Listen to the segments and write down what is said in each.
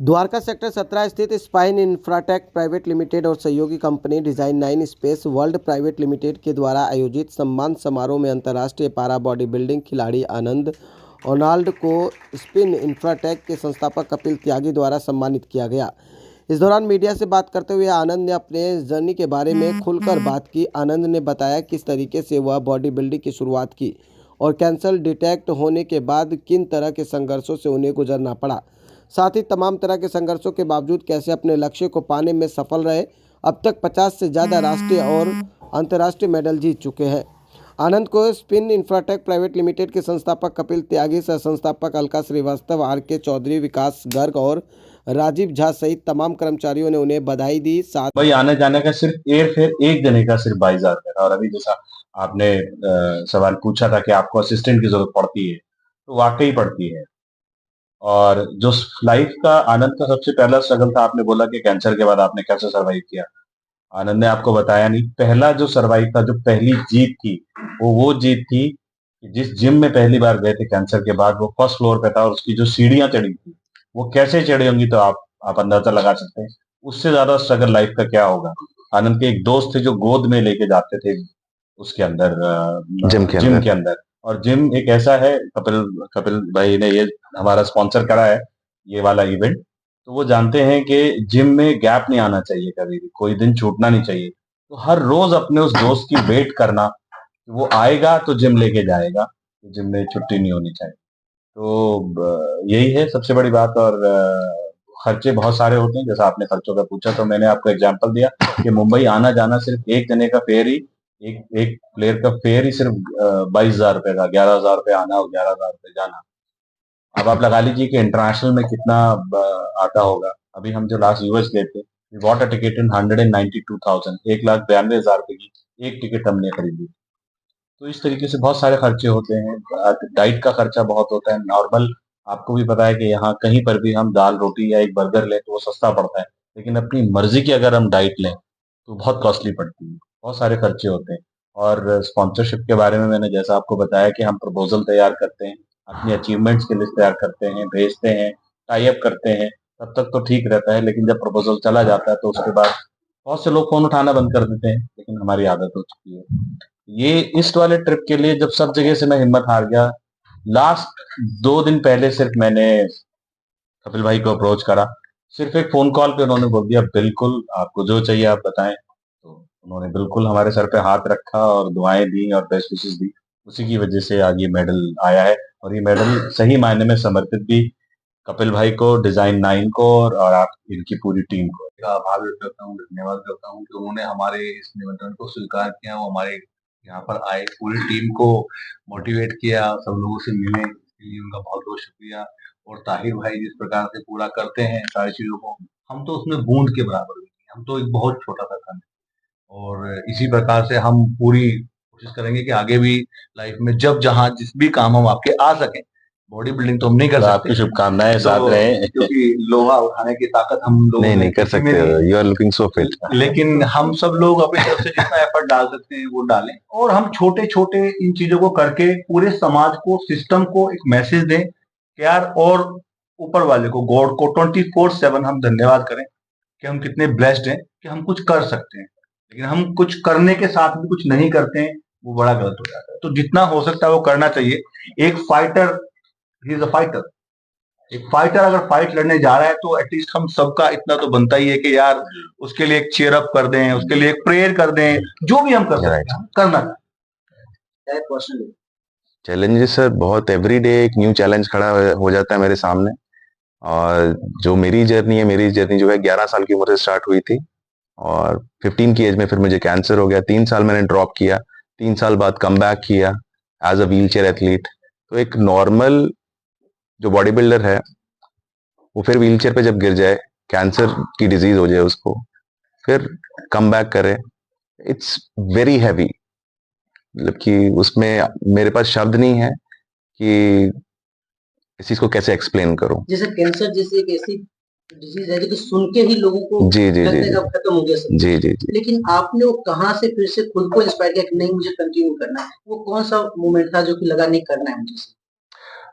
Dwarka sector 17 स्थित spine Infratech private limited और सहयोगी company design 9 space world private limited के द्वारा आयोजित सम्मान समारोह में अंतर्राष्ट्रीय पारा बॉडी बिल्डिंग खिलाड़ी आनंद ओनाल्ड को स्पिन इंफ्राटेक के संस्थापक कपिल त्यागी द्वारा सम्मानित किया गया। इस दौरान मीडिया से बात करते हुए आनंद ने अपने जर्नी के बारे में खुलकर बात की। आनंद ने बताया किस तरीके से वह बॉडी बिल्डिंग की शुरुआत की और कैंसर डिटेक्ट होने के बाद किन तरह के संघर्षों से उन्हें गुजरना पड़ा, साथ ही तमाम तरह के संघर्षों के बावजूद कैसे अपने लक्ष्य को पाने में सफल रहे। अब तक 50 से ज़्यादा राष्ट्रीय और अंतर्राष्ट्रीय मेडल जीत चुके हैं। आनंद को स्पिन इंफ्राटेक प्राइवेट लिमिटेड के संस्थापक कपिल त्यागी, सह संस्थापक अलका श्रीवास्तव, आर.के. चौधरी, विकास गर्ग और राजीव झा सहित तमाम कर्मचारियों ने उन्हें बधाई दी। साथ भाई आने जाने का सिर्फ एयर फेयर एक जने का सिर्फ 22,000 रुपए था। और अभी जैसा आपने सवाल पूछा था कि आपको असिस्टेंट की जरूरत पड़ती है, तो वाकई पड़ती है। और जो लाइफ का आनंद का सबसे पहला स्ट्रगल था, आपने बोला कि कैंसर के बाद आपने कैसे सरवाइव किया। आनंद ने आपको बताया नहीं, पहला जो सरवाइव था, जो पहली जीत थी, वो जीत थी कि जिस जिम में पहली बार गए थे कैंसर के बाद, वो फर्स्ट फ्लोर पे था और उसकी जो सीढ़ियां चढ़ी थी, वो कैसे चढ़ी होंगी तो आप अंदाजा लगा सकते हैं। उससे ज्यादा स्ट्रगल लाइफ का क्या होगा। आनंद के एक दोस्त थे जो गोद में लेके जाते थे उसके अंदर, जिम के अंदर। और जिम एक ऐसा है, कपिल कपिल भाई ने ये हमारा स्पॉन्सर करा है ये वाला इवेंट, तो वो जानते हैं कि जिम में गैप नहीं आना चाहिए, कभी भी कोई दिन छूटना नहीं चाहिए। तो हर रोज अपने उस दोस्त की वेट करना, वो आएगा तो जिम लेके जाएगा, तो जिम में छुट्टी नहीं होनी चाहिए। तो यही है सबसे बड़ी बात। और खर्चे बहुत सारे होते हैं, जैसा आपने खर्चों का पूछा, तो मैंने आपको एग्जांपल दिया कि मुंबई आना जाना सिर्फ एक जने का फेयर ही, एक प्लेयर का फेयर ही सिर्फ 22,000 रुपए का, 11,000 रुपए आना और 11,000 रुपए जाना। अब आप लगा लीजिए कि इंटरनेशनल में कितना आता होगा। अभी हम जो लास्ट यूएस गए थे, we bought a ticket in 192,000, 1,92,000 रुपए की एक टिकट हमने खरीदी। तो इस तरीके से बहुत सारे खर्चे होते हैं। डाइट का खर्चा बहुत होता है। नॉर्मल आपको भी पता है कि यहाँ कहीं पर भी हम दाल रोटी या एक बर्गर लें तो वो सस्ता पड़ता है, लेकिन अपनी मर्जी की अगर हम डाइट लें तो बहुत कॉस्टली पड़ती है, बहुत सारे खर्चे होते हैं। और स्पॉन्सरशिप के बारे में मैंने जैसा आपको बताया कि हम प्रपोजल तैयार करते हैं, अपनी अचीवमेंट्स की लिस्ट तैयार करते हैं, भेजते हैं, टाई अप करते हैं, तब तक तो ठीक रहता है। लेकिन जब प्रपोजल चला जाता है तो उसके बाद बहुत से लोग फोन उठाना बंद कर देते हैं, लेकिन हमारी आदत हो चुकी है। ये इस वाले ट्रिप के लिए जब सब जगह से मैं हिम्मत हार गया, लास्ट 2 दिन पहले सिर्फ मैंने कपिल भाई को अप्रोच करा। सिर्फ एक फोन कॉल पे उन्होंने बोल दिया बिल्कुल आपको जो चाहिए आप बताएं। तो उन्होंने बिल्कुल हमारे सर पे हाथ रखा और दुआएं दी और बेस्ट विशेस दी। उसी की वजह से आज ये मेडल आया है। और ये मेडल सही मायने में समर्पित भी कपिल भाई को, डिजाइन 9 को और आप इनकी पूरी टीम को आभार व्यक्त करता हूँ, धन्यवाद करता हूँ कि उन्होंने हमारे इस निमंत्रण को स्वीकार किया, वो हमारे यहाँ पर आए, पूरी टीम को मोटिवेट किया, सब लोगों से मिले, इसके लिए उनका बहुत बहुत शुक्रिया। और ताहिर भाई जिस प्रकार से पूरा करते हैं सारी चीजों को, हम तो उसमें बूंद के बराबर भी नहीं, हम तो एक बहुत छोटा सा कण। और इसी प्रकार से हम पूरी कोशिश करेंगे कि आगे भी लाइफ में जब जहाँ जिस भी काम हम आपके आ सकें, बॉडी बिल्डिंग तो हम नहीं कर सकते, आपकी शुभकामनाएं तो साथ रहे, क्योंकि लोहा उठाने की ताकत हम लोग नहीं कर सकते। You are looking so fit. लेकिन हम सब लोग अपनी तरफ से जितना एफर्ट डाल सकते हैं वो डालें, और हम छोटे छोटे इन चीजों को करके पूरे समाज को, सिस्टम को एक मैसेज दें कि यार, और ऊपर वाले को, गॉड को 24/7 हम धन्यवाद करें कि हम कितने ब्लेस्ड हैं कि हम कुछ कर सकते हैं। लेकिन हम कुछ करने के साथ भी कुछ नहीं करते हैं, वो बड़ा गलत हो जाता है। तो जितना हो सकता है वो करना चाहिए। एक fighter, he is a fighter. एक फाइटर अगर फाइट लड़ने जा रहा है तो एटलीस्ट हम सबका इतना तो बनता ही है कि यार उसके लिए एक चीयर अप कर दें, उसके लिए एक प्रेयर कर दें, जो भी हम कर सकते हैं हम करना चाहिए। चैलेंजेस सर बहुत, एवरीडे एक न्यू चैलेंज खड़ा हो जाता है मेरे सामने। और जो मेरी जर्नी जो है 11 साल की उम्र से स्टार्ट हुई थी और 15 की एज में फिर मुझे कैंसर हो गया। 3 साल मैंने ड्रॉप किया, 3 साल बाद कम बैक किया as a wheelchair athlete. तो एक नॉर्मल जो बॉडी बिल्डर है वो फिर व्हील चेयर पे जब गिर जाए, कैंसर की डिजीज हो जाए उसको, फिर कम बैक करे, इट्स वेरी हैवी। मतलब कि उसमें मेरे पास शब्द नहीं है कि इस चीज को कैसे एक्सप्लेन करूं। जैसे कैंसर जैसी एक ऐसी डिजीज है जो सुन के ही लोगों को जी जी जी का खत्म हो गया सब। जी जी जी। लेकिन आपने वो कहाँ से फिर से खुद को इंस्पायर किया कि नहीं मुझे कंटिन्यू करना है? वो कौन सा मोमेंट था जो कि लगा नहीं करना है मुझे?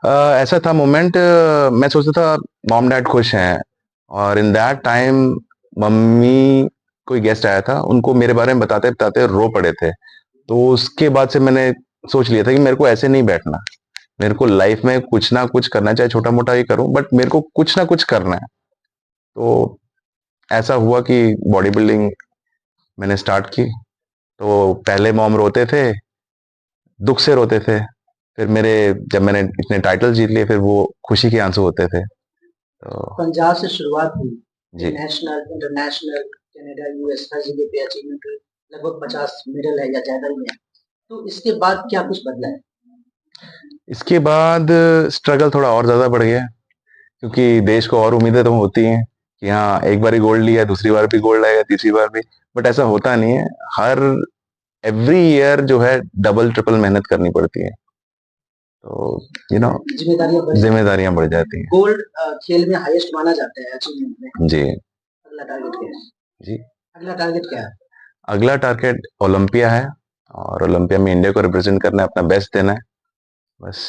ऐसा था मोमेंट, मैं सोचता था मॉम डैड खुश हैं, और इन दैट टाइम मम्मी, कोई गेस्ट आया था, उनको मेरे बारे में बताते बताते रो पड़े थे। तो उसके बाद से मैंने सोच लिया था कि मेरे को ऐसे नहीं बैठना, मेरे को लाइफ में कुछ ना कुछ करना है, चाहे छोटा मोटा ही करूं, बट मेरे को कुछ ना कुछ करना है। तो ऐसा हुआ कि बॉडी बिल्डिंग मैंने स्टार्ट की। तो पहले मॉम रोते थे, दुख से रोते थे। फिर मेरे, जब मैंने इतने टाइटल जीत लिए, फिर वो खुशी के आंसू होते थे। तो पंजाब से शुरुआत हुई, जी, नेशनल, इंटरनेशनल, कनाडा, यूएस हर जगह पे अचीवमेंट लगभग 50 मेडल है या ज़्यादा ही है। तो इसके बाद क्या कुछ बदला है? इसके बाद स्ट्रगल थोड़ा और ज़्यादा बढ़ गया, क्योंकि देश को और उम्मीदें तो होती हैं कि हाँ, एक बार ही गोल्ड लिया, दूसरी बार भी गोल्ड आएगा, तीसरी बार भी। बट ऐसा होता नहीं है। हर एवरी ईयर जो है डबल ट्रिपल मेहनत करनी पड़ती है। तो जिम्मेदारियां बढ़ जिम्मेदारियां बढ़ जाती हैं। गोल्ड खेल में हाईएस्ट माना जाता है अचीवमेंट में। जी अगला टारगेट क्या है? जी। अगला टारगेट क्या है? अगला टारगेट ओलंपिया है, और ओलंपिया में इंडिया को रिप्रेजेंट करना है, अपना बेस्ट देना है, बस।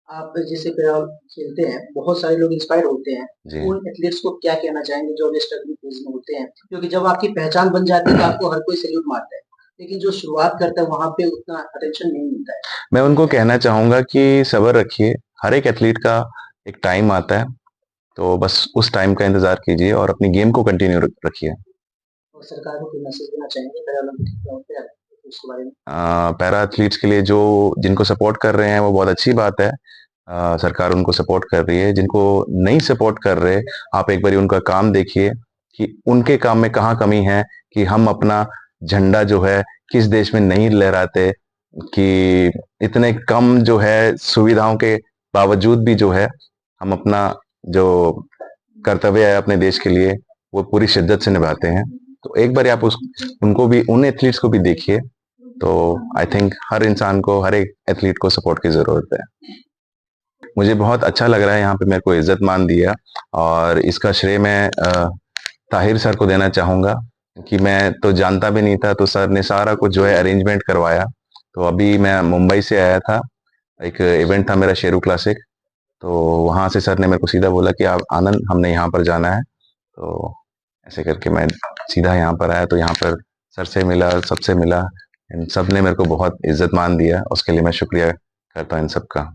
आप जैसे पैरा खेलते हैं, बहुत सारे लोग इंस्पायर होते हैं। जी। उन एथलीट्स को क्या कहना चाहेंगे जो अभी स्ट्रगलिंग फेज में होते हैं? क्योंकि जब आपकी पहचान बन जाती है तो आपको हर कोई सैल्यूट मारता है, लेकिन जो शुरुआत करता है वहाँ पे उतना अटेंशन नहीं मिलता है। मैं उनको कहना चाहूंगा कि सब्र रखिए, हर एक एथलीट का एक टाइम आता है, तो बस उस टाइम का इंतजार कीजिए और अपनी गेम को कंटिन्यू रखिए। और सरकार को कोई मैसेज देना चाहेंगे पैरालंपिक उसके बारे में? पैरा एथलीट्स के लिए जो जिनको सपोर्ट कर रहे हैं वो बहुत अच्छी बात है। सरकार उनको सपोर्ट कर रही है। जिनको नहीं सपोर्ट कर रहे, आप एक बारी उनका काम देखिए कि उनके काम में कहाँ कमी है, कि हम अपना झंडा जो है किस देश में नहीं लहराते, कि इतने कम जो है सुविधाओं के बावजूद भी जो है हम अपना जो कर्तव्य है अपने देश के लिए वो पूरी शिद्दत से निभाते हैं। तो एक बार आप उनको भी, उन एथलीट्स को भी देखिए। तो आई थिंक हर इंसान को, हर एक एथलीट को सपोर्ट की जरूरत है। मुझे बहुत अच्छा लग रहा है, यहाँ पे मेरे को इज्जत मान दिया, और इसका श्रेय मैं ताहिर सर को देना चाहूंगा, कि मैं तो जानता भी नहीं था, तो सर ने सारा कुछ जो है अरेंजमेंट करवाया। तो अभी मैं मुंबई से आया था, एक इवेंट था मेरा, शेरू क्लासिक। तो वहां से सर ने मेरे को सीधा बोला कि आप आनंद, हमने यहाँ पर जाना है। तो ऐसे करके मैं सीधा यहाँ पर आया। तो यहाँ पर सर से मिला, सबसे मिला, इन सब ने मेरे को बहुत इज्जत मान दिया, उसके लिए मैं शुक्रिया करता हूँ इन सब का।